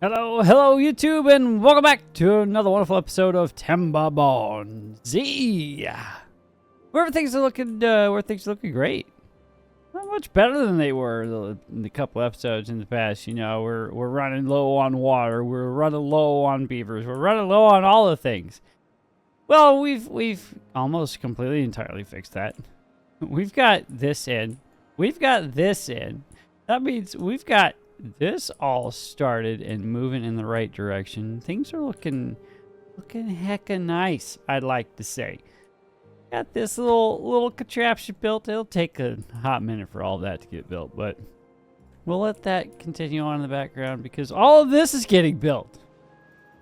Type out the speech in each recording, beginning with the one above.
Hello, YouTube, and welcome back to another wonderful episode of Timberborn Z, where things are looking great. Not much better than they were in the couple episodes in the past. You know, we're running low on water, we're running low on beavers, we're running low on all the things. Well, we've almost completely entirely fixed that. We've got this in. We've got this in. That means we've got this all started and moving in the right direction. Things are looking hecka nice, I'd like to say. Got this little contraption built. It'll take a hot minute for all that to get built, but we'll let that continue on in the background because all of this is getting built.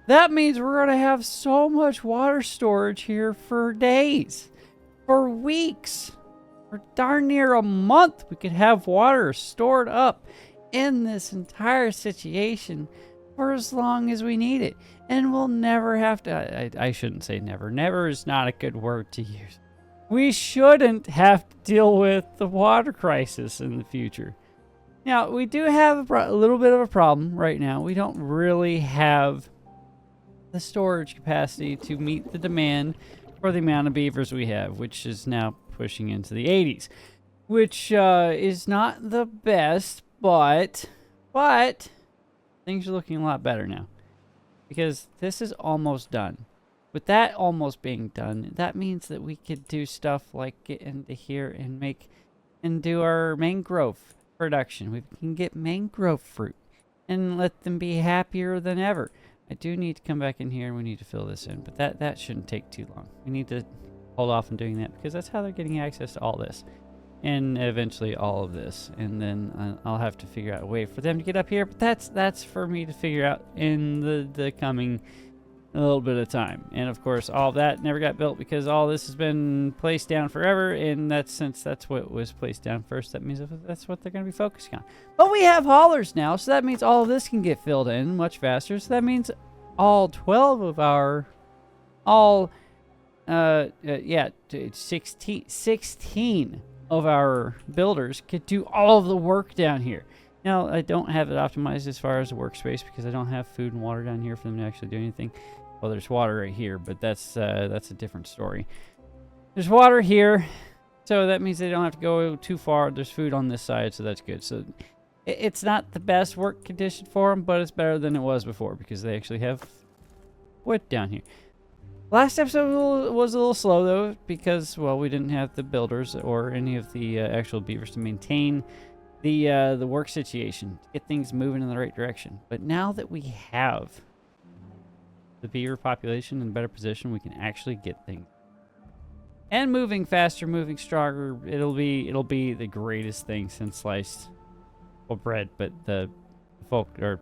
That means we're going to have so much water storage here for days, for weeks, for darn near a month. We could have water stored up in this entire situation for as long as we need it, and we'll never have to I shouldn't say never. Never is not a good word to use. We shouldn't have to deal with the water crisis in the future. Now, we do have a little bit of a problem right now. We don't really have the storage capacity to meet the demand for the amount of beavers we have, which is now pushing into the 80s, which is not the best. But things are looking a lot better now because this is almost done. With that almost being done, that means that we could do stuff like get into here and do our mangrove production. We can get mangrove fruit and let them be happier than ever. I do need to come back in here and we need to fill this in, but that shouldn't take too long. We need to hold off on doing that because that's how they're getting access to all this. And eventually all of this, and then I'll have to figure out a way for them to get up here. But that's for me to figure out in the coming a little bit of time. And of course, all of that never got built because all this has been placed down forever. And since that's what was placed down first, that means that's what they're going to be focusing on. But we have haulers now, so that means all of this can get filled in much faster. So that means all 12 of our 16 of our builders could do all of the work down here. Now, I don't have it optimized as far as the workspace because I don't have food and water down here for them to actually do anything. Well, there's water right here, but that's a different story. There's water here, so that means they don't have to go too far. There's food on this side, so that's good. So it's not the best work condition for them, but it's better than it was before because they actually have wood down here. Last episode was a little slow, though, because, well, we didn't have the builders or any of the actual beavers to maintain the work situation, to get things moving in the right direction. But now that we have the beaver population in a better position, we can actually get things. And moving faster, moving stronger, it'll be the greatest thing since sliced bread. But the folk, or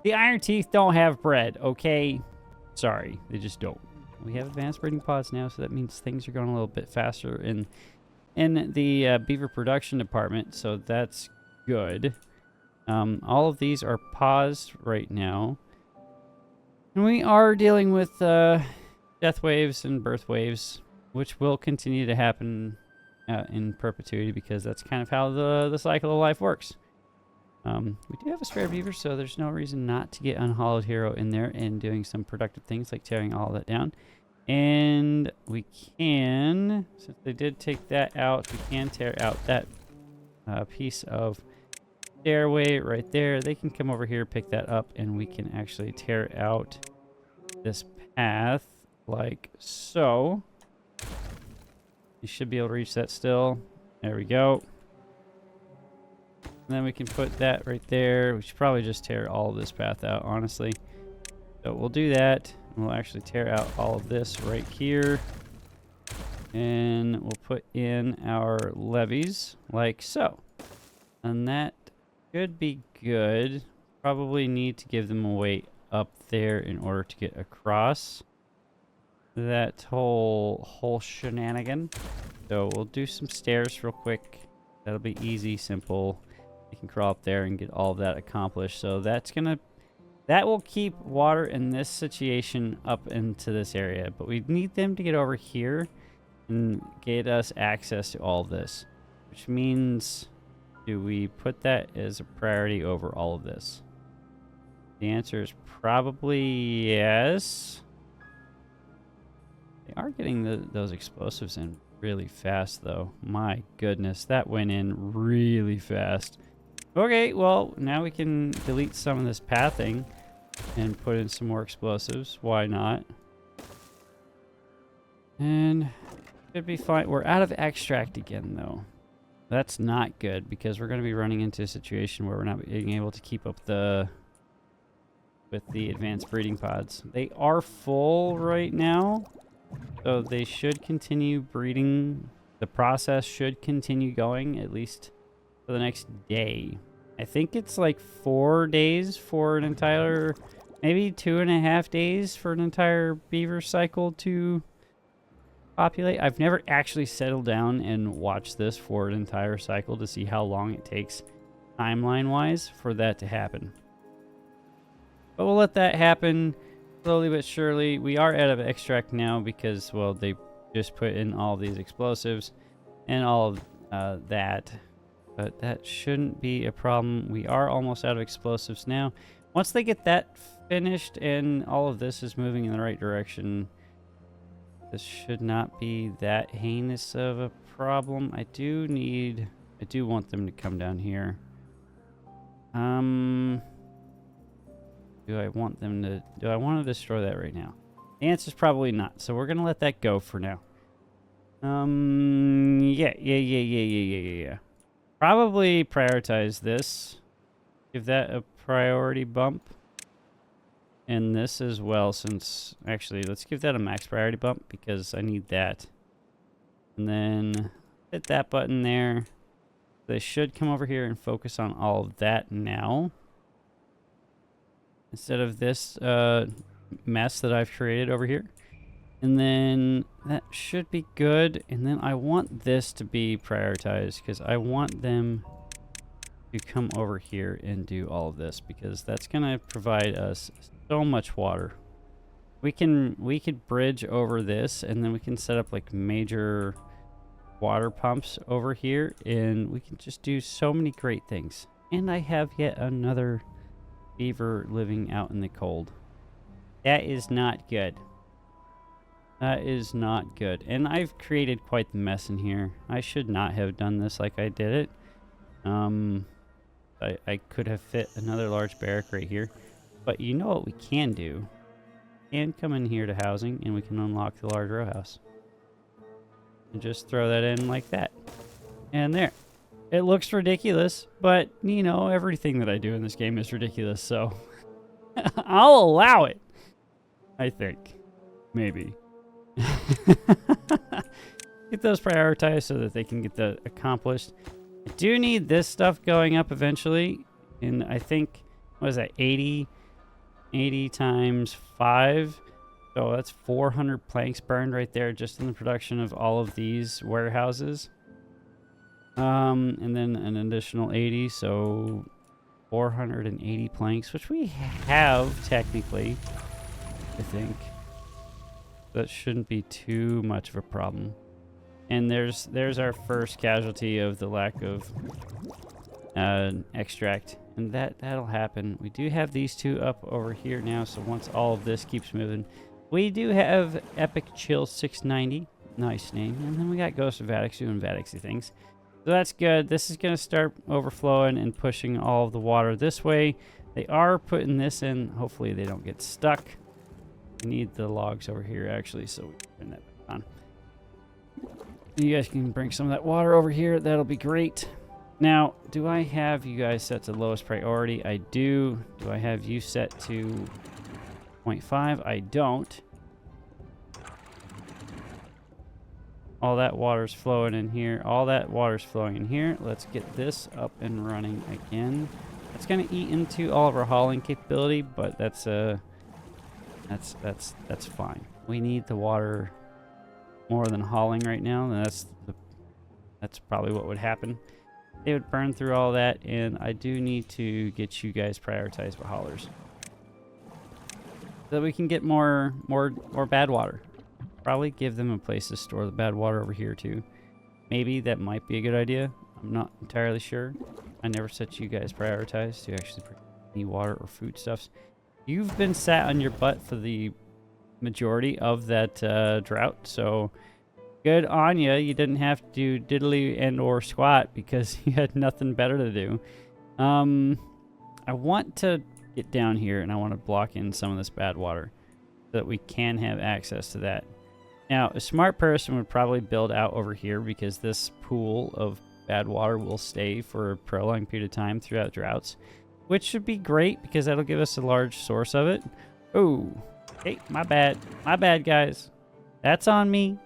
the iron teeth don't have bread, okay? Sorry, they just don't. We have advanced breeding pods now, so that means things are going a little bit faster in the beaver production department, so that's good. All of these are paused right now. And we are dealing with death waves and birth waves, which will continue to happen in perpetuity because that's kind of how the cycle of life works. We do have a spare beaver, so there's no reason not to get Unhollowed Hero in there and doing some productive things like tearing all that down. And we can, since they did take that out, we can tear out that piece of stairway right there. They can come over here, pick that up, and we can actually tear out this path like so. You should be able to reach that still. There we go. And then we can put that right there. We should probably just tear all of this path out, honestly. So we'll do that. And we'll actually tear out all of this right here. And we'll put in our levees like so. And that should be good. Probably need to give them a way up there in order to get across that whole shenanigan. So we'll do some stairs real quick. That'll be easy, simple. You can crawl up there and get all of that accomplished. So that will keep water in this situation up into this area. But we need them to get over here and get us access to all of this. Which means, do we put that as a priority over all of this? The answer is probably yes. They are getting those explosives in really fast, though. My goodness, that went in really fast. Okay, well, now we can delete some of this pathing and put in some more explosives. Why not? And should be fine. We're out of extract again, though. That's not good because we're going to be running into a situation where we're not being able to keep up with the advanced breeding pods. They are full right now, so they should continue breeding. The process should continue going at least for the next day. I think it's like 4 days for an entire, maybe 2.5 days for an entire beaver cycle to populate. I've never actually settled down and watched this for an entire cycle to see how long it takes timeline-wise for that to happen. But we'll let that happen slowly but surely. We are out of extract now because, well, they just put in all these explosives and all of that. But that shouldn't be a problem. We are almost out of explosives now. Once they get that finished and all of this is moving in the right direction, this should not be that heinous of a problem. I do want them to come down here. Do I want to destroy that right now? The answer is probably not. So we're going to let that go for now. Yeah. Probably prioritize this. Give that a priority bump. And this as well, since... Actually, let's give that a max priority bump because I need that. And then hit that button there. They should come over here and focus on all of that now. Instead of this mess that I've created over here. And then that should be good. And then I want this to be prioritized because I want them to come over here and do all of this because that's going to provide us so much water. We could bridge over this and then we can set up like major water pumps over here and we can just do so many great things. And I have yet another beaver living out in the cold. That is not good. That is not good. And I've created quite the mess in here. I should not have done this like I did it. I could have fit another large barrack right here. But you know what we can do? We can come in here to housing and we can unlock the large row house. And just throw that in like that. And there. It looks ridiculous, but you know, everything that I do in this game is ridiculous, so I'll allow it. I think. Maybe. Get those prioritized so that they can get that accomplished. I do need this stuff going up eventually. And I think, what is that, 80 times 5. So that's 400 planks burned right there just in the production of all of these warehouses. And then an additional 80, so 480 planks, which we have technically, I think. That shouldn't be too much of a problem. And there's our first casualty of the lack of extract. And that'll happen. We do have these two up over here now, so once all of this keeps moving. We do have Epic Chill 690. Nice name. And then we got Ghost of Vadix doing Vadixy things. So that's good. This is going to start overflowing and pushing all of the water this way. They are putting this in. Hopefully they don't get stuck. We need the logs over here, actually, so we can turn that back on. You guys can bring some of that water over here. That'll be great. Now, do I have you guys set to lowest priority? I do. Do I have you set to 0.5? I don't. All that water's flowing in here. All that water's flowing in here. Let's get this up and running again. It's going to eat into all of our hauling capability, but that's fine. We need the water more than hauling right now. And that's probably what would happen. They would burn through all that, and I do need to get you guys prioritized for haulers so that we can get more bad water. Probably give them a place to store the bad water over here too. Maybe that might be a good idea. I'm not entirely sure. I never set you guys prioritized to actually bring any water or foodstuffs. you've been sat on your butt for the majority of that drought, so good on you. You didn't have to do diddly and or squat because you had nothing better to do. I want to get down here and I want to block in some of this bad water so that we can have access to that. Now, a smart person would probably build out over here because this pool of bad water will stay for a prolonged period of time throughout droughts, which should be great because that'll give us a large source of it. Oh, hey, my bad. My bad, guys. That's on me.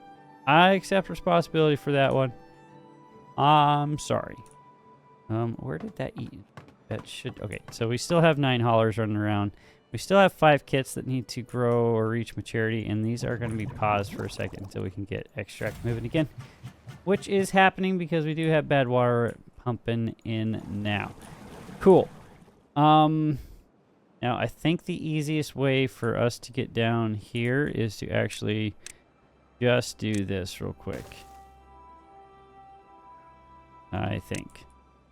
I accept responsibility for that one. I'm sorry. Where did that eat? That should... Okay, so we still have 9 haulers running around. We still have 5 kits that need to grow or reach maturity, and these are going to be paused for a second until we can get extract moving again, which is happening because we do have bad water pumping in now. Cool. Now, I think the easiest way for us to get down here is to actually just do this real quick. I think.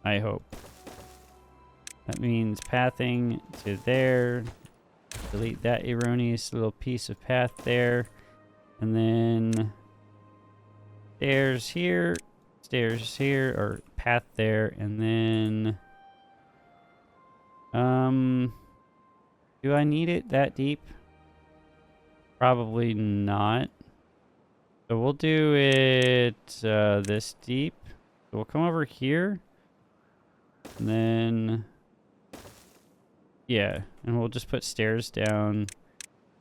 I hope. That means pathing to there. Delete that erroneous little piece of path there. And then stairs here, or path there, and then do I need it that deep? Probably not. So we'll do it this deep. So we'll come over here. And then yeah, and we'll just put stairs down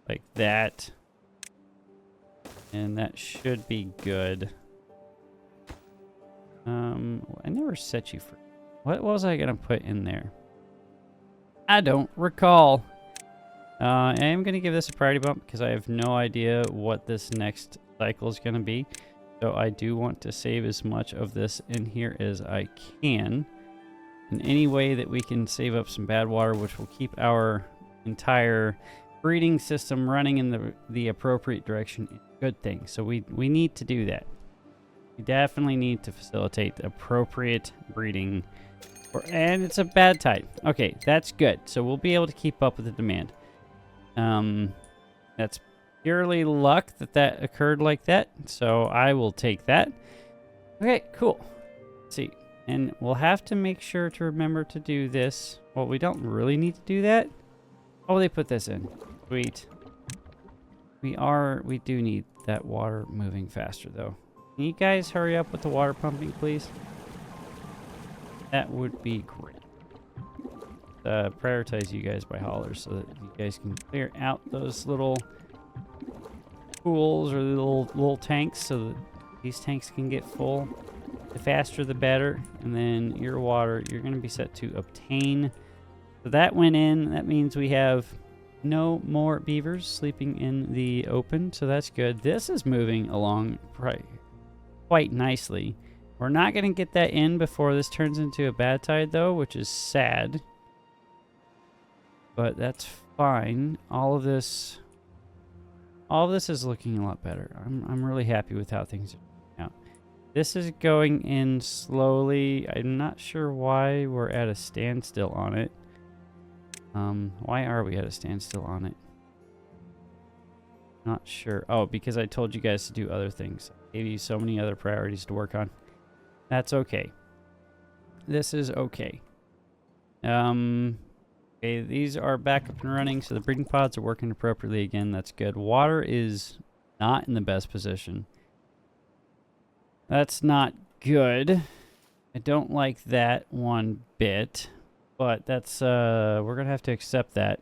like that. And that should be good. I never set you for... What was I going to put in there? I don't recall. I am going to give this a priority bump because I have no idea what this next cycle is going to be. So I do want to save as much of this in here as I can. In any way that we can save up some bad water, which will keep our entire breeding system running in the appropriate direction, is a good thing. So we need to do that. We definitely need to facilitate the appropriate breeding. And it's a bad tide. Okay, that's good. So we'll be able to keep up with the demand. That's purely luck that occurred like that. So I will take that. Okay, cool. Let's see. And we'll have to make sure to remember to do this. Well, we don't really need to do that. Oh, they put this in. Sweet. We do need that water moving faster, though. Can you guys hurry up with the water pumping, please? That would be great. Prioritize you guys by haulers so that you guys can clear out those little pools or little tanks so that these tanks can get full. The faster the better. And then your water, you're going to be set to obtain. So that went in. That means we have no more beavers sleeping in the open. So that's good. This is moving along quite nicely. We're not going to get that in before this turns into a bad tide, though, which is sad. But that's fine. All of this is looking a lot better. I'm really happy with how things are now. This is going in slowly. I'm not sure why we're at a standstill on it. Why are we at a standstill on it? Not sure. Oh, because I told you guys to do other things. I gave you so many other priorities to work on. That's okay. This is okay. Okay, these are back up and running, so the breeding pods are working appropriately again. That's good. Water is not in the best position. That's not good. I don't like that one bit, but that's we're gonna have to accept that.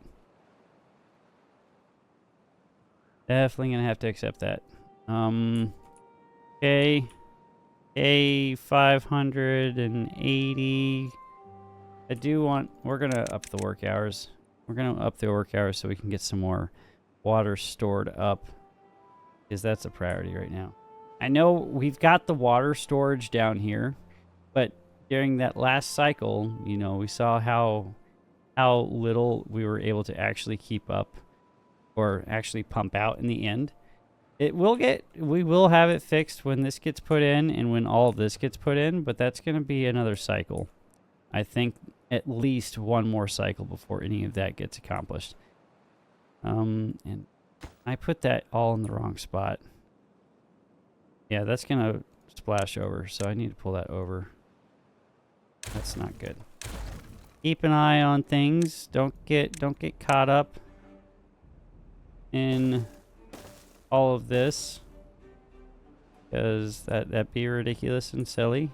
Definitely gonna have to accept that. Okay. A 580. We're gonna up the work hours. We're gonna up the work hours so we can get some more water stored up, because that's a priority right now. I know we've got the water storage down here, but during that last cycle, you know, we saw how little we were able to actually keep up or actually pump out in the end. We will have it fixed when this gets put in and when all of this gets put in, but that's going to be another cycle. I think at least one more cycle before any of that gets accomplished. And I put that all in the wrong spot. Yeah, that's gonna splash over, so I need to pull that over. That's not good. Keep an eye on things. Don't get caught up in all of this, because that'd be ridiculous and silly.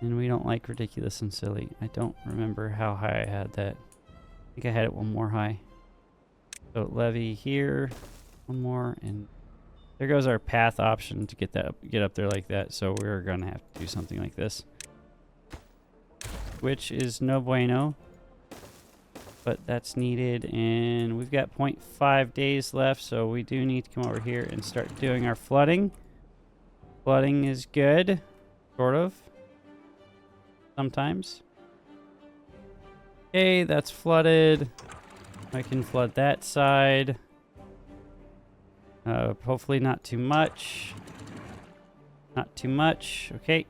And we don't like ridiculous and silly. I don't remember how high I had that. I think I had it one more high. So levee here, one more, and there goes our path option to get up there like that. So we're gonna have to do something like this, which is no bueno, but that's needed. And we've got 0.5 days left, so we do need to come over here and start doing our flooding. Flooding is good, sort of. Sometimes. Okay, that's flooded. I can flood that side. Hopefully not too much. Not too much. Okay,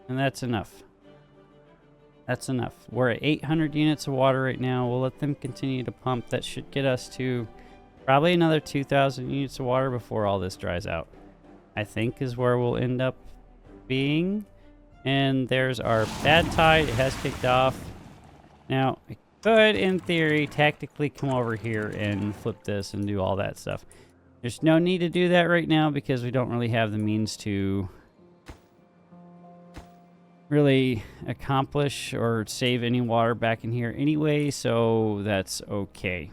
and that's enough. That's enough. We're at 800 units of water right now. We'll let them continue to pump. That should get us to probably another 2,000 units of water before all this dries out. I think is where we'll end up being. And there's our bad tide. It has kicked off. Now, I could, in theory, tactically come over here and flip this and do all that stuff. There's no need to do that right now because we don't really have the means to really accomplish or save any water back in here anyway, so that's okay.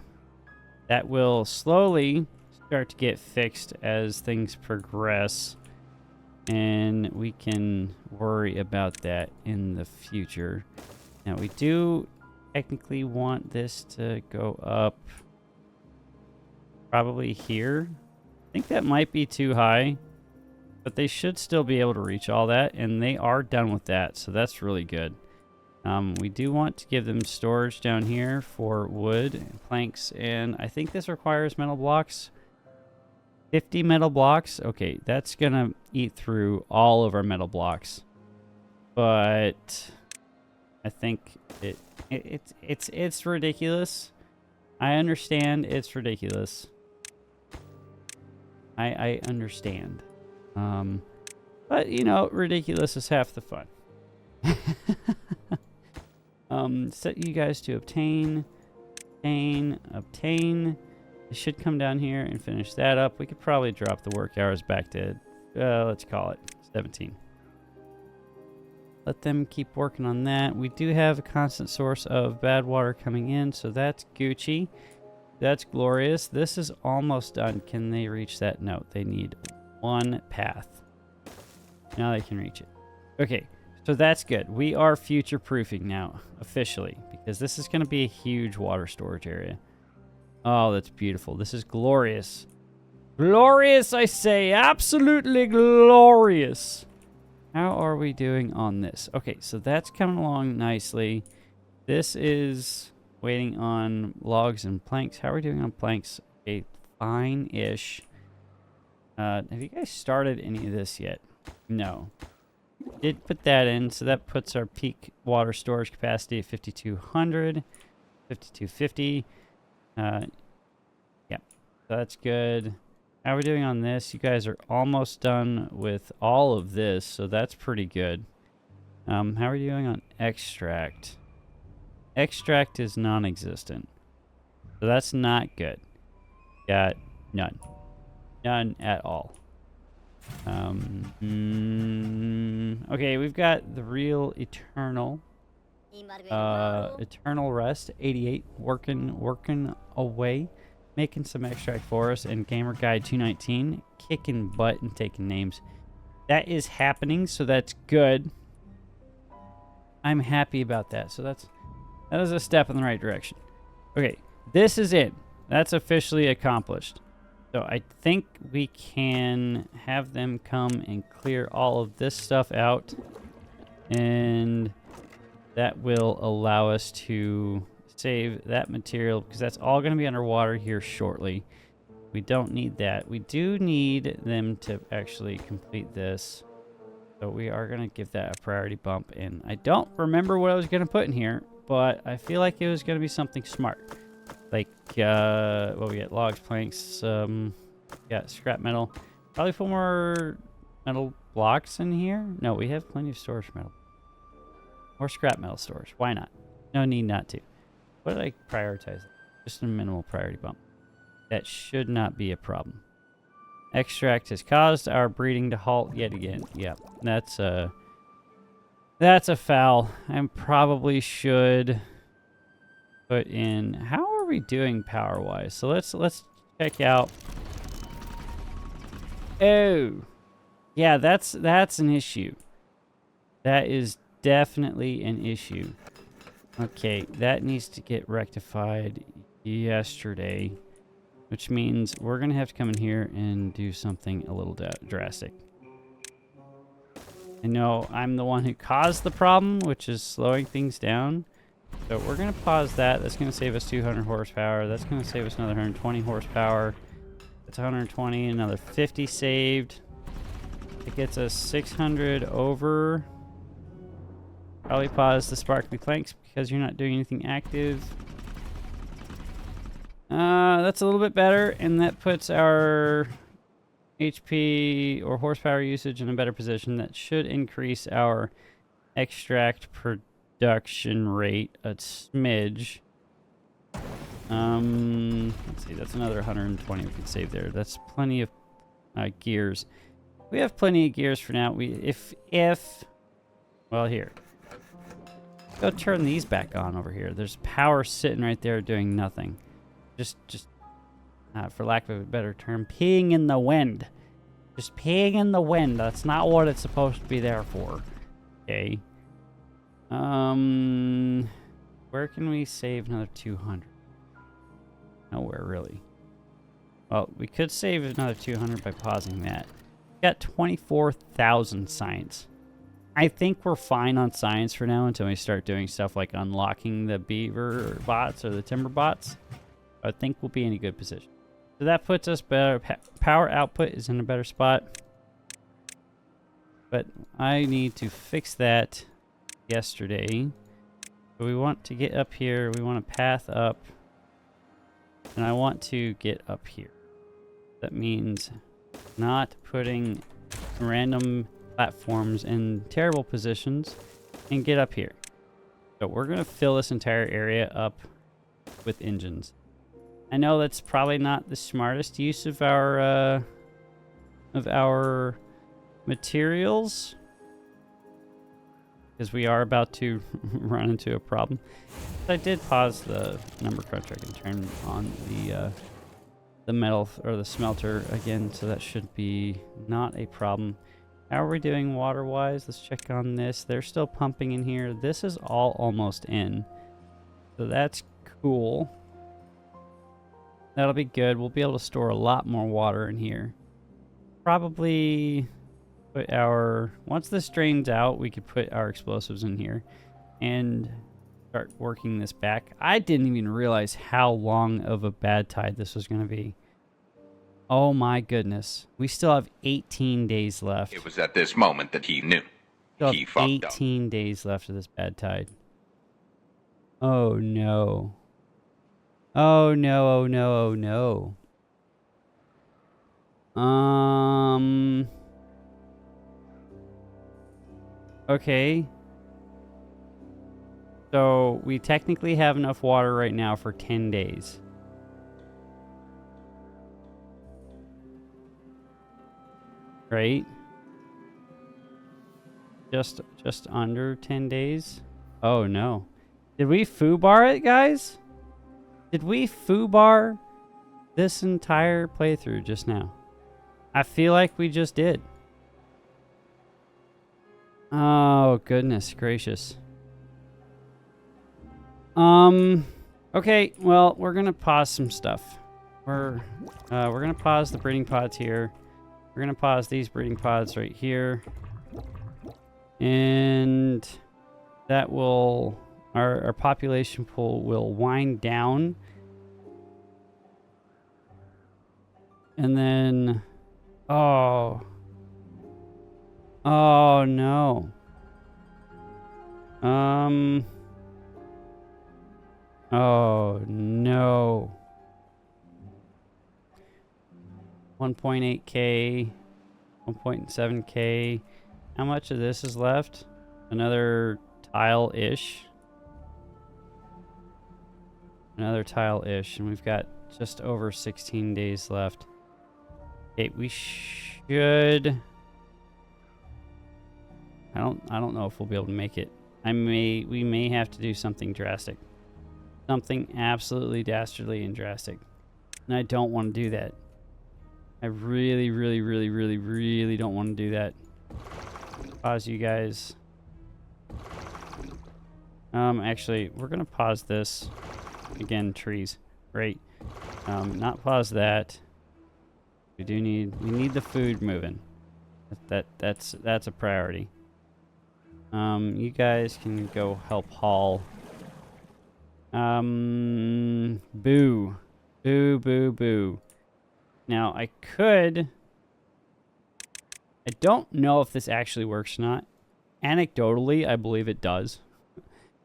That will slowly start to get fixed as things progress, and we can worry about that in the future. Now, we do technically want this to go up probably here. I think that might be too high, but they should still be able to reach all that, and they are done with that, so that's really good. We do want to give them storage down here for wood and planks, and I think this requires metal blocks. 50 metal blocks. Okay, that's gonna eat through all of our metal blocks, but I think it's ridiculous. I understand it's ridiculous. I understand. But you know, ridiculous is half the fun. Set you guys to obtain. It should come down here and finish that up. We could probably drop the work hours back to, let's call it 17. Let them keep working on that. We do have a constant source of bad water coming in, so that's Gucci. That's glorious. This is almost done. Can they reach that? No, they need one path. Now they can reach it. Okay, so that's good. We are future-proofing now, officially, because this is going to be a huge water storage area. Oh, that's beautiful. This is glorious. Glorious, I say. Absolutely glorious. How are we doing on this? Okay, so that's coming along nicely. This is waiting on logs and planks. How are we doing on planks? Okay, fine-ish. Have you guys started any of this yet? No. Did put that in, so that puts our peak water storage capacity at 5,200, 5,250. Yeah, so that's good. How are we doing on this? You guys are almost done with all of this, so that's pretty good. How are we doing on extract? Extract is non-existent, so that's not good. Got none. None at all. Okay, we've got the real eternal rest 88 working away, making some extract for us, and gamer guide 219 kicking butt and taking names. That is happening, so that's good. I'm happy about that. So that is a step in the right direction. Okay, this is it. That's officially accomplished. So I think we can have them come and clear all of this stuff out, and that will allow us to save that material, because that's all going to be underwater here shortly. We don't need that. We do need them to actually complete this, so we are going to give that a priority bump. And I don't remember what I was going to put in here, but I feel like it was going to be something smart. Like, well, we got logs, planks, got scrap metal. Probably put more metal blocks in here. No, we have plenty of storage metal. Or scrap metal storage. Why not? No need not to. What did I prioritize? Just a minimal priority bump. That should not be a problem. Extract has caused our breeding to halt yet again. Yeah, that's a foul. I probably should put in. How are we doing power-wise? So let's check out. Oh, yeah, that's an issue. That is definitely an issue. Okay, that needs to get rectified yesterday, which means we're gonna have to come in here and do something a little drastic. I know I'm the one who caused the problem, which is slowing things down. So we're gonna pause that. That's gonna save us 200 horsepower. That's gonna save us another 120 horsepower. That's 120, another 50 saved. It gets us 600 over. Probably pause the sparkly planks because you're not doing anything active. That's a little bit better, and that puts our HP or horsepower usage in a better position. That should increase our extract production rate a smidge. Let's see, that's another 120 we can save there. That's plenty of gears. We have plenty of gears for now. Well, here. Go turn these back on over here. There's power sitting right there doing nothing. Just for lack of a better term, peeing in the wind. Just peeing in the wind. That's not what it's supposed to be there for. Okay. Where can we save another 200? Nowhere, really. Well, we could save another 200 by pausing that. We got 24,000 science. I think we're fine on science for now until we start doing stuff like unlocking the beaver bots or the timber bots. I think we'll be in a good position. So that puts us better. Power output is in a better spot. But I need to fix that yesterday. So we want to get up here. We want to path up. And I want to get up here. That means not putting random platforms in terrible positions and get up here. So we're going to fill this entire area up with engines. I know that's probably not the smartest use of our materials, because we are about to run into a problem. I did pause the number cruncher. I can turn on the metal or the smelter again, so that should be not a problem. How are we doing water-wise? Let's check on this. They're still pumping in here. This is all almost in, so that's cool. That'll be good. We'll be able to store a lot more water in here. Probably put our... Once this drains out, we could put our explosives in here and start working this back. I didn't even realize how long of a bad tide this was going to be. Oh my goodness. We still have 18 days left. It was at this moment that he knew. He fucked up. 18 days left of this bad tide. Oh no. Oh no, oh no, oh no. Okay. So we technically have enough water right now for 10 days. Right? Just under 10 days? Oh no. Did we foobar it, guys? Did we foobar this entire playthrough just now? I feel like we just did. Oh, goodness gracious. Okay, well, we're gonna pause some stuff. We're gonna pause the breeding pods here. We're gonna pause these breeding pods right here. And that will... Our population pool will wind down. And then... Oh. Oh, no. Oh, no. 1.8K, 1.7K. How much of this is left? Another tile-ish. Another tile-ish, and we've got just over 16 days left. Okay, we should... I don't know if we'll be able to make it. We may have to do something drastic. Something absolutely dastardly and drastic. And I don't want to do that. I really, really, really, really, really don't want to do that. Pause you guys. Actually, we're gonna pause this. Again, trees. Great. Not pause that. We need the food moving. That's a priority. You guys can go help haul. Boo. Boo, boo, boo. Now, I don't know if this actually works or not. Anecdotally, I believe it does.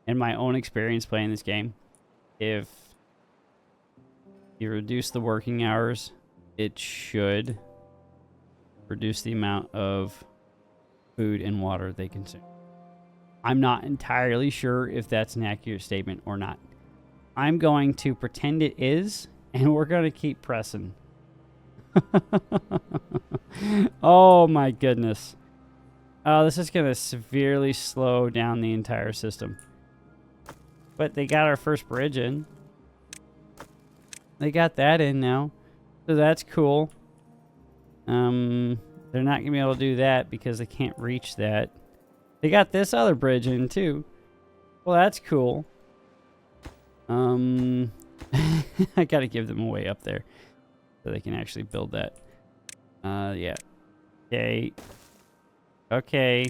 In my own experience playing this game, if you reduce the working hours, it should reduce the amount of food and water they consume. I'm not entirely sure if that's an accurate statement or not. I'm going to pretend it is, and we're going to keep pressing. Oh my goodness. This is going to severely slow down the entire system. But they got our first bridge in. They got that in now. So that's cool. They're not going to be able to do that because they can't reach that. They got this other bridge in too. Well, that's cool. I got to give them a way up there so they can actually build that. Yeah. Okay. Okay.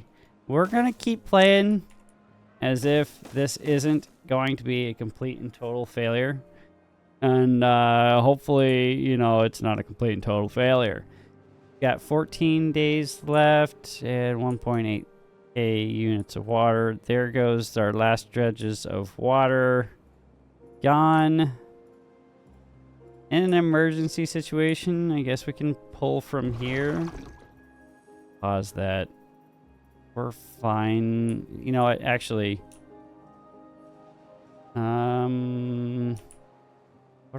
We're going to keep playing as if this isn't going to be a complete and total failure. And hopefully, you know, it's not a complete and total failure. Got 14 days left and 1.8K units of water. There goes our last dredges of water. Gone. In an emergency situation, I guess we can pull from here. Pause that. We're fine. You know what? Actually, what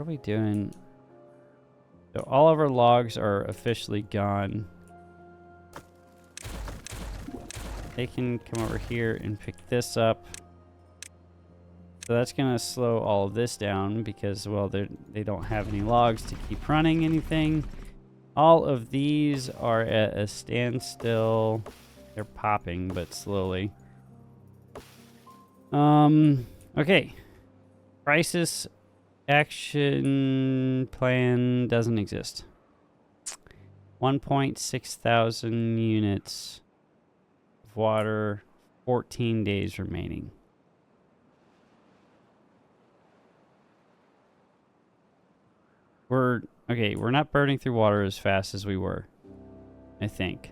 are we doing? So all of our logs are officially gone. They can come over here and pick this up. So that's going to slow all of this down because, well, they don't have any logs to keep running anything. All of these are at a standstill. They're popping, but slowly. Okay. Crisis action plan doesn't exist. 1.6 thousand units of water, 14 days remaining. We're not burning through water as fast as we were, I think.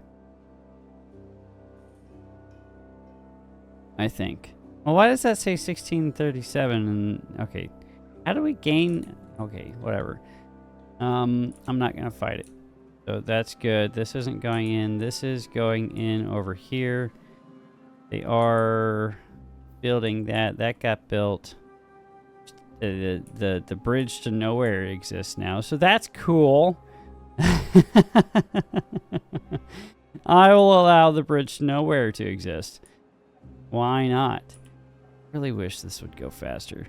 Well, why does that say 1637? And okay, how do we gain? Okay, whatever. I'm not gonna fight it. So that's good. This isn't going in. This is going in over here. They are building that. That got built. The bridge to nowhere exists now, so that's cool. I will allow the bridge to nowhere to exist. Why not? Really wish this would go faster.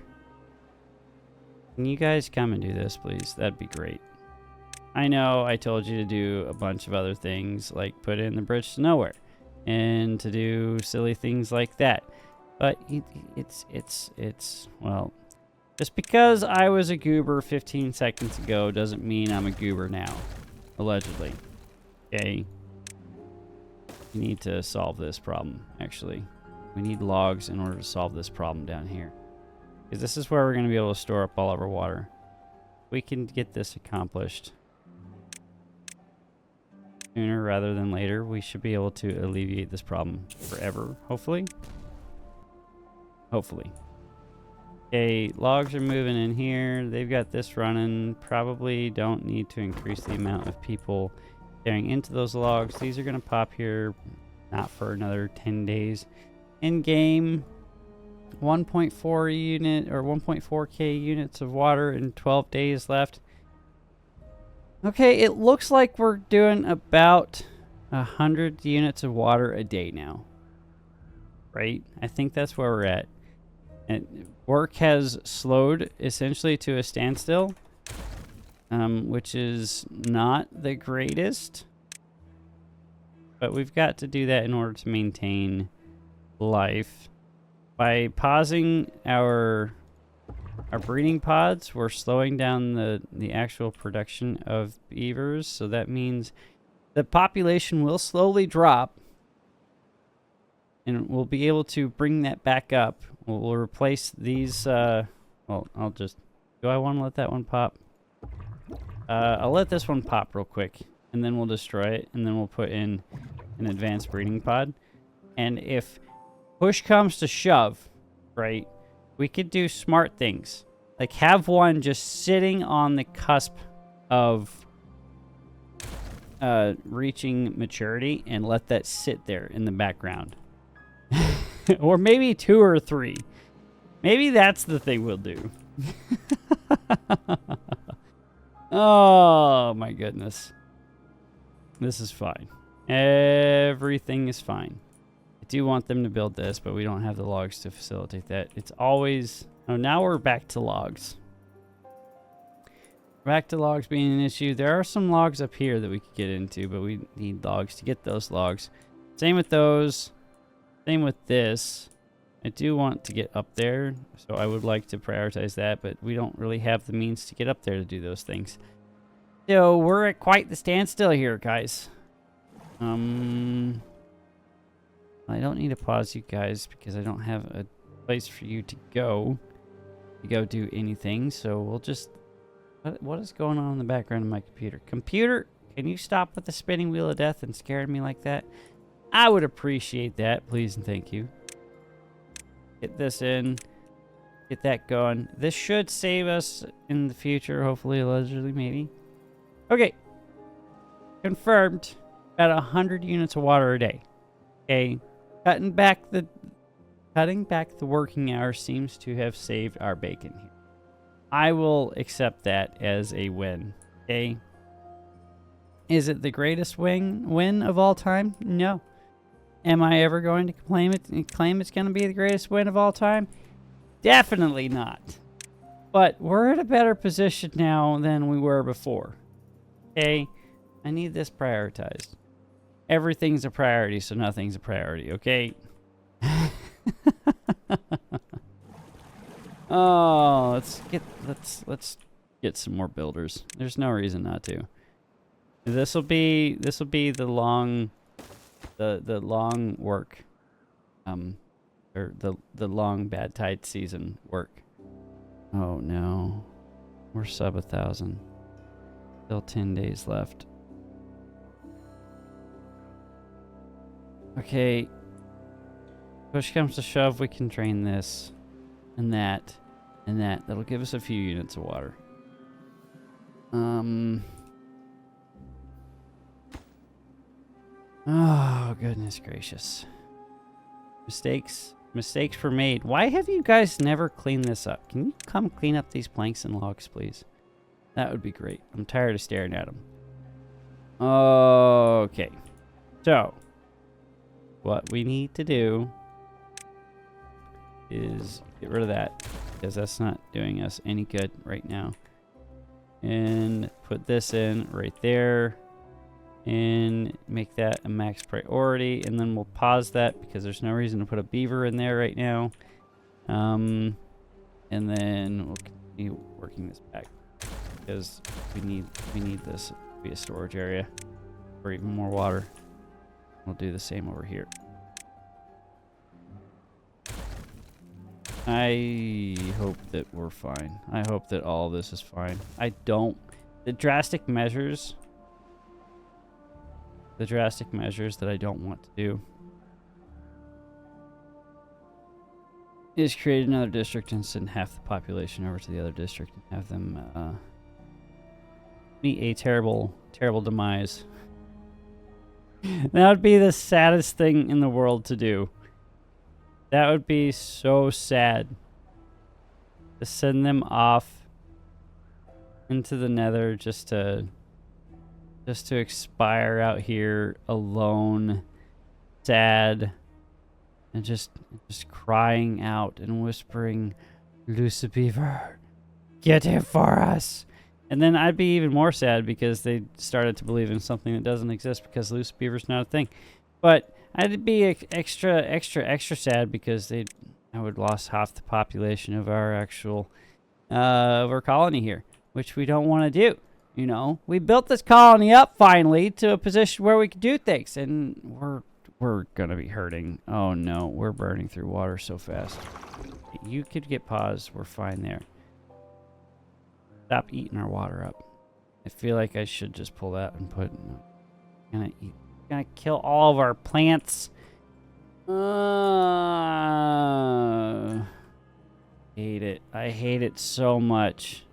Can you guys come and do this, please? That'd be great. I know I told you to do a bunch of other things, like put in the bridge to nowhere, and to do silly things like that. But it's well, just because I was a goober 15 seconds ago doesn't mean I'm a goober now. Allegedly. Okay. We need to solve this problem, actually. We need logs in order to solve this problem down here. Because this is where we're going to be able to store up all of our water. We can get this accomplished sooner rather than later. We should be able to alleviate this problem forever, hopefully. Hopefully. Okay, logs are moving in here. They've got this running. Probably don't need to increase the amount of people staring into those logs. These are going to pop here, not for another 10 days. In game, 1.4 unit or 1.4k units of water and 12 days left. Okay, it looks like we're doing about 100 units of water a day now. Right? I think that's where we're at. And work has slowed essentially to a standstill, which is not the greatest. But we've got to do that in order to maintain life. By pausing our breeding pods, we're slowing down the actual production of beavers. So that means the population will slowly drop. And we'll be able to bring that back up. We'll replace these, well, I'll just, do I want to let that one pop? I'll let this one pop real quick, and then we'll destroy it, and then we'll put in an advanced breeding pod. And if push comes to shove, right, we could do smart things. Like have one just sitting on the cusp of reaching maturity and let that sit there in the background. Or maybe 2 or 3. Maybe that's the thing we'll do. Oh, my goodness. This is fine. Everything is fine. I do want them to build this, but we don't have the logs to facilitate that. It's always... Oh, now we're back to logs. Back to logs being an issue. There are some logs up here that we could get into, but we need logs to get those logs. Same with those. Same with this. I do want to get up there, so I would like to prioritize that, but we don't really have the means to get up there to do those things. So we're at quite the standstill here, guys. I don't need to pause you guys because I don't have a place for you to go do anything, so we'll just... What is going on in the background of my computer? Computer, can you stop with the spinning wheel of death and scaring me like that? I would appreciate that, please and thank you. Get this in. Get that going. This should save us in the future, hopefully, allegedly, maybe. Okay. Confirmed. About 100 units of water a day. Okay. Cutting back the working hours seems to have saved our bacon here. I will accept that as a win. Okay. Is it the greatest win of all time? No. Am I ever going to claim it's going to be the greatest win of all time? Definitely not. But we're in a better position now than we were before. Okay? I need this prioritized. Everything's a priority, so nothing's a priority, okay? Oh, let's get some more builders. There's no reason not to. This'll be the long work, or the long bad tide season work. Oh no, we're sub 1,000. Still 10 days left. Okay. Push comes to shove, we can drain this, and that, and that. That'll give us a few units of water. Oh, goodness gracious. Mistakes were made. Why have you guys never cleaned this up? Can you come clean up these planks and logs, please? That would be great. I'm tired of staring at them. Okay. So, what we need to do is get rid of that, because that's not doing us any good right now. And put this in right there. And make that a max priority, and then we'll pause that because there's no reason to put a beaver in there right now. And then we'll continue working this back because we need this to be a storage area for even more water. We'll do the same over here. I hope that we're fine. I hope that all of this is fine. The drastic measures that I don't want to do is create another district and send half the population over to the other district and have them meet a terrible, terrible demise. That would be the saddest thing in the world to do. That would be so sad. To send them off into the nether just to expire out here alone, sad, and just crying out and whispering, Lucifer, get it for us. And then I'd be even more sad because they started to believe in something that doesn't exist because Lucifer's not a thing. But I'd be extra sad because I would lost half the population of our actual of our colony here, which we don't want to do. You know, we built this colony up finally to a position where we could do things, and we're gonna be hurting. Oh no, we're burning through water so fast. You could get paused. We're fine there. Stop eating our water up. I feel like I should just pull that and put. Gonna kill all of our plants. Hate it. I hate it so much.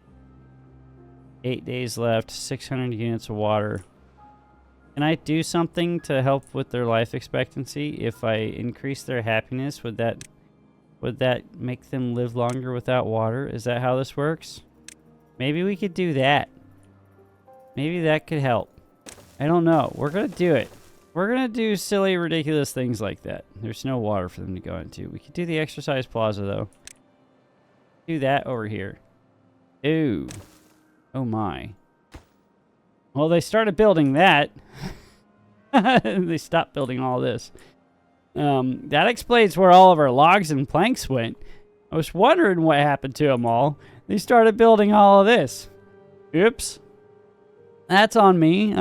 8 days left. 600 units of water. Can I do something to help with their life expectancy? If I increase their happiness, would that make them live longer without water? Is that how this works? Maybe we could do that. Maybe that could help. I don't know. We're going to do it. We're going to do silly, ridiculous things like that. There's no water for them to go into. We could do the exercise plaza, though. Do that over here. Ooh. Oh, my. Well, they started building that. They stopped building all this. That explains where all of our logs and planks went. I was wondering what happened to them all. They started building all of this. Oops. That's on me.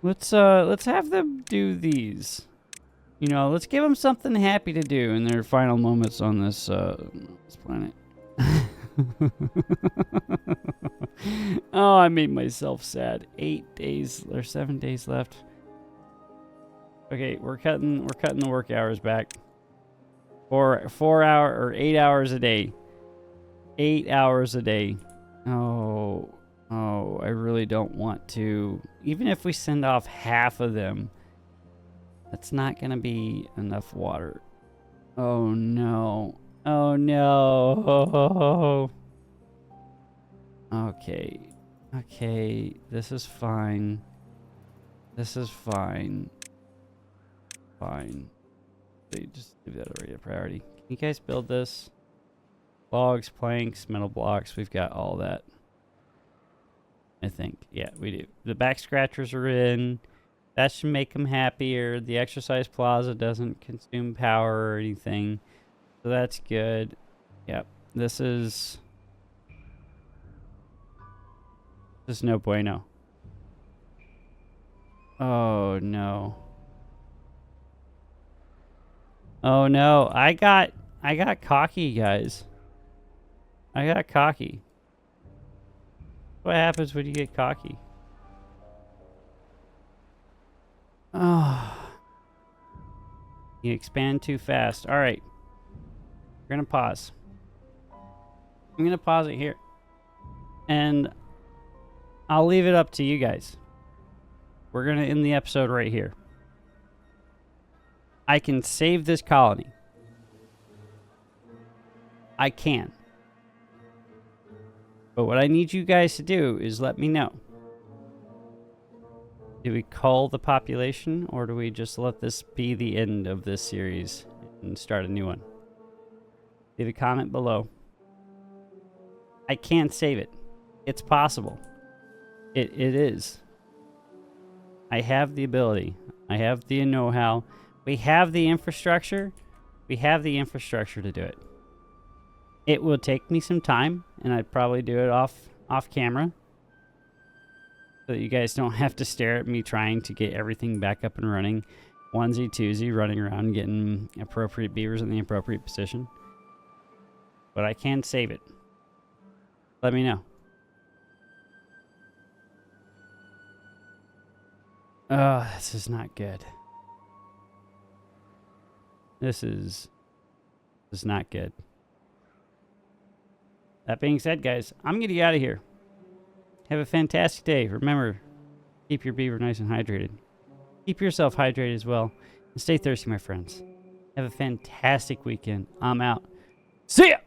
Let's have them do these. You know, let's give them something happy to do in their final moments on this planet. Oh, I made myself sad. 8 days or 7 days left. Okay, we're cutting the work hours back. 4 hour or 8 hours a day. 8 hours a day. Oh, I really don't want to. Even if we send off half of them, that's not gonna be enough water. Oh no. Oh no. Okay, this is fine. This is fine. Fine. Just leave that already a priority. Can you guys build this? Logs, planks, metal blocks. We've got all that. I think. Yeah, we do. The back scratchers are in. That should make them happier. The exercise plaza doesn't consume power or anything. So that's good. Yep. This is no bueno. Oh no. Oh no. I got cocky, guys. I got cocky. What happens when you get cocky? Oh. You expand too fast. All right. We're going to pause. I'm going to pause it here. And I'll leave it up to you guys. We're going to end the episode right here. I can save this colony. I can. But what I need you guys to do is let me know. Do we cull the population, or do we just let this be the end of this series and start a new one? Leave a comment below. I can save it. It's possible. It is. I have the ability. I have the know-how. We have the infrastructure. We have the infrastructure to do it. It will take me some time, and I'd probably do it off camera, so that you guys don't have to stare at me trying to get everything back up and running. Onesie, twosie, running around getting appropriate beavers in the appropriate position. But I can save it. Let me know. Oh, this is not good. This is It's not good. That being said, guys, I'm going to get out of here. Have a fantastic day. Remember, keep your beaver nice and hydrated. Keep yourself hydrated as well. And stay thirsty, my friends. Have a fantastic weekend. I'm out. See ya!